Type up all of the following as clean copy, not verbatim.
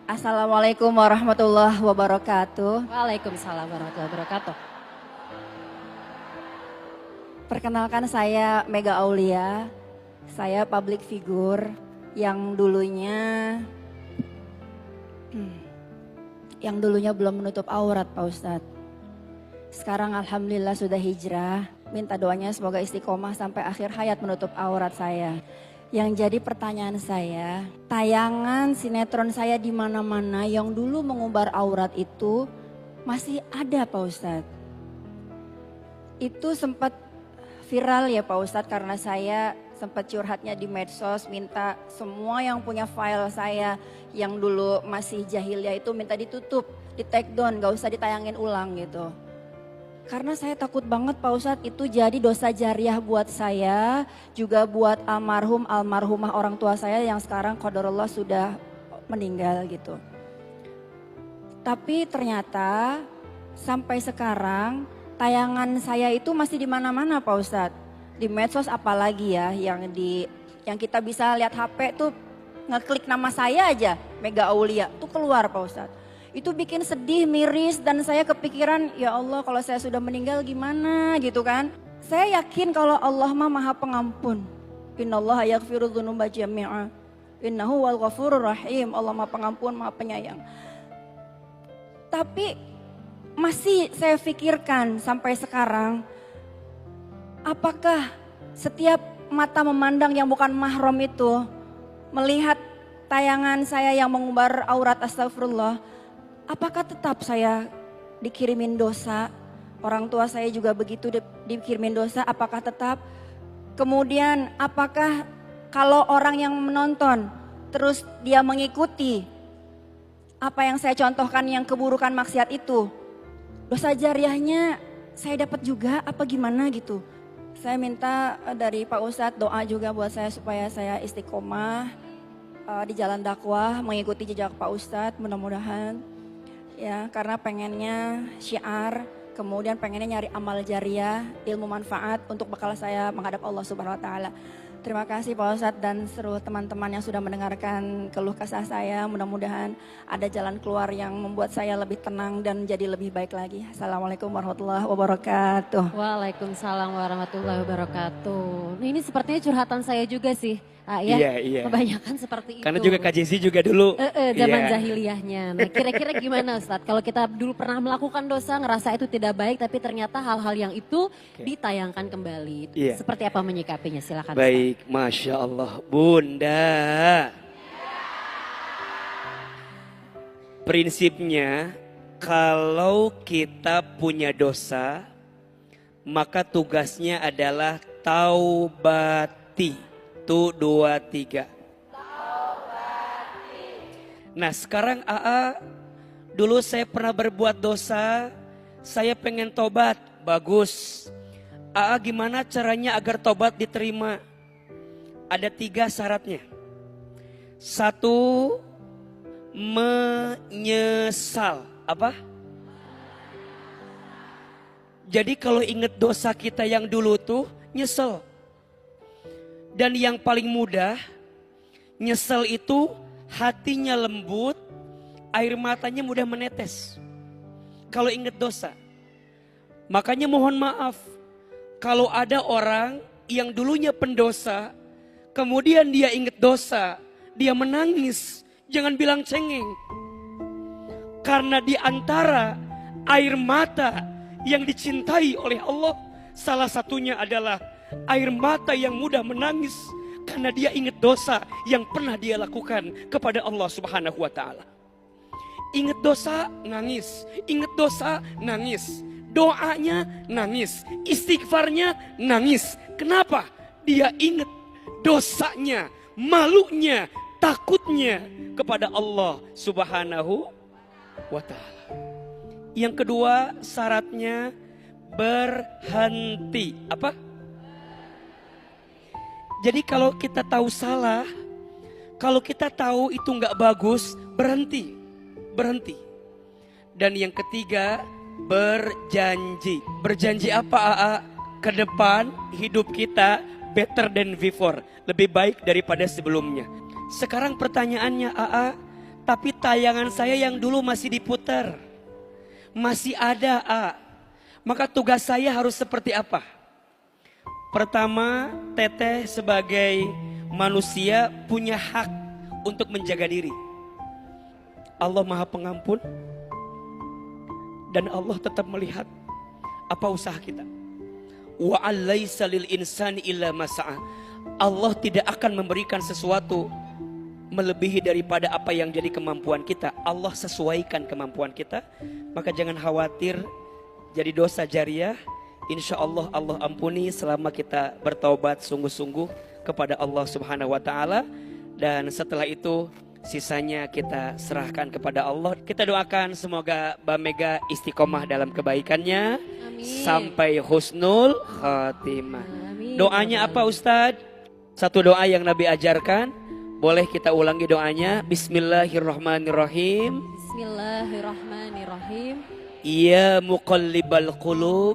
Assalamualaikum warahmatullahi wabarakatuh. Waalaikumsalam warahmatullahi wabarakatuh. Perkenalkan saya Mega Aulia. Saya public figure yang dulunya belum menutup aurat Pak Ustadz. Sekarang alhamdulillah sudah hijrah. Minta doanya semoga istiqomah sampai akhir hayat menutup aurat saya. Yang jadi pertanyaan saya, tayangan sinetron saya di mana-mana yang dulu mengumbar aurat itu masih ada Pak Ustadz. Itu sempat viral ya Pak Ustadz karena saya sempat curhatnya di medsos, minta semua yang punya file saya yang dulu masih jahiliyah itu minta ditutup, di take down, gak usah ditayangin ulang gitu. Karena saya takut banget Pak Ustadz itu jadi dosa jariah buat saya, juga buat almarhumah orang tua saya yang sekarang qadarullah sudah meninggal gitu. Tapi ternyata sampai sekarang tayangan saya itu masih di mana-mana Pak Ustadz. Di medsos apalagi ya yang kita bisa lihat HP tuh ngeklik nama saya aja Mega Aulia tuh keluar Pak Ustadz. Itu bikin sedih, miris dan saya kepikiran ya Allah kalau saya sudah meninggal gimana gitu kan. Saya yakin kalau Allah Maha Pengampun. Innallaha yaghfiru dzunuba jami'a. Innahu wal ghafurur rahim. Allah Maha Pengampun, Maha Penyayang. Tapi masih saya pikirkan sampai sekarang, apakah setiap mata memandang yang bukan mahram itu melihat tayangan saya yang mengumbar aurat astagfirullah, apakah tetap saya dikirimin dosa? Orang tua saya juga begitu dikirimin dosa, apakah tetap? Kemudian apakah kalau orang yang menonton terus dia mengikuti apa yang saya contohkan yang keburukan maksiat itu, dosa jariahnya saya dapat juga apa gimana gitu? Saya minta dari Pak Ustadz doa juga buat saya supaya saya istiqomah di jalan dakwah, mengikuti jejak Pak Ustadz mudah-mudahan. Ya, karena pengennya syiar, kemudian pengennya nyari amal jariah, ilmu manfaat untuk bekal saya menghadap Allah Subhanahu wa taala. Terima kasih Pak Ustadz dan seluruh teman-teman yang sudah mendengarkan keluh kesah saya. Mudah-mudahan ada jalan keluar yang membuat saya lebih tenang dan jadi lebih baik lagi. Assalamualaikum warahmatullahi wabarakatuh. Waalaikumsalam warahmatullahi wabarakatuh. Nah, ini sepertinya curhatan saya juga sih. Ya, Iya. kebanyakan seperti itu. Karena juga Kak Jessy juga dulu. Zaman Iya. jahiliyahnya. Nah, kira-kira gimana Ustadz? Kalau kita dulu pernah melakukan dosa, ngerasa itu tidak baik, tapi ternyata hal-hal yang itu ditayangkan kembali. Iya. Seperti apa menyikapinya? Silakan. Baik, Masya Allah. Bunda. Prinsipnya, kalau kita punya dosa, maka tugasnya adalah taubati. 1, 2, 3. Nah sekarang AA, dulu saya pernah berbuat dosa, saya pengen tobat, bagus. AA gimana caranya agar tobat diterima? Ada 3 syaratnya. 1, menyesal. Apa? Jadi kalau ingat dosa kita yang dulu tuh, nyesel. Dan yang paling mudah, nyesel itu hatinya lembut, air matanya mudah menetes. Kalau ingat dosa. Makanya mohon maaf, kalau ada orang yang dulunya pendosa, kemudian dia ingat dosa, dia menangis, jangan bilang cengeng. Karena di antara air mata yang dicintai oleh Allah, salah satunya adalah air mata yang mudah menangis karena dia ingat dosa yang pernah dia lakukan kepada Allah Subhanahu wa taala. Ingat dosa, nangis. Ingat dosa, nangis. Doanya nangis, istighfarnya nangis. Kenapa? Dia ingat dosanya, malunya, takutnya kepada Allah Subhanahu wa taala. Yang kedua, syaratnya berhenti. Apa? Jadi kalau kita tahu salah, kalau kita tahu itu nggak bagus, berhenti. Dan yang ketiga, berjanji. Berjanji apa AA? Ke depan hidup kita better than before, lebih baik daripada sebelumnya. Sekarang pertanyaannya AA, Tapi tayangan saya yang dulu masih diputar. Masih ada Maka tugas saya harus seperti apa? Pertama, Teteh sebagai manusia punya hak untuk menjaga diri. Allah Maha Pengampun. Dan Allah tetap melihat apa usaha kita. Wa alaisa lil insani illa ma sa'a. Allah tidak akan memberikan sesuatu melebihi daripada apa yang jadi kemampuan kita. Allah sesuaikan kemampuan kita. Maka jangan khawatir jadi dosa jariah. Insya Allah Allah ampuni selama kita bertaubat sungguh-sungguh kepada Allah Subhanahu wa Ta'ala. Dan setelah itu sisanya kita serahkan kepada Allah. Kita doakan semoga Mbak Mega istiqomah dalam kebaikannya. Amin. Sampai husnul khatimah. Amin. Doanya apa Ustadz? Satu doa yang Nabi ajarkan. Boleh kita ulangi doanya. Bismillahirrahmanirrahim. Bismillahirrahmanirrahim. Ya muqallibal qulub,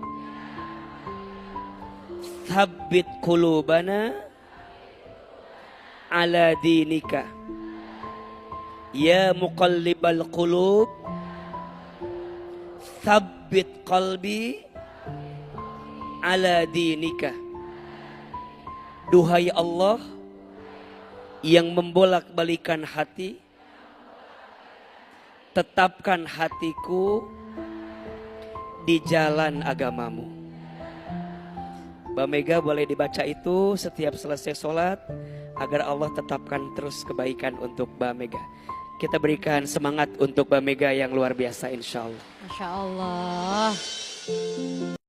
thabbit qulubana ala dinika. Ya muqallibal qulub, thabbit qalbi ala dinika. Duhai Allah yang membolak-balikan hati, tetapkan hatiku di jalan agamamu. Mbak Mega boleh dibaca itu setiap selesai sholat agar Allah tetapkan terus kebaikan untuk Mbak Mega. Kita berikan semangat untuk Mbak Mega yang luar biasa insya Allah. Masya Allah.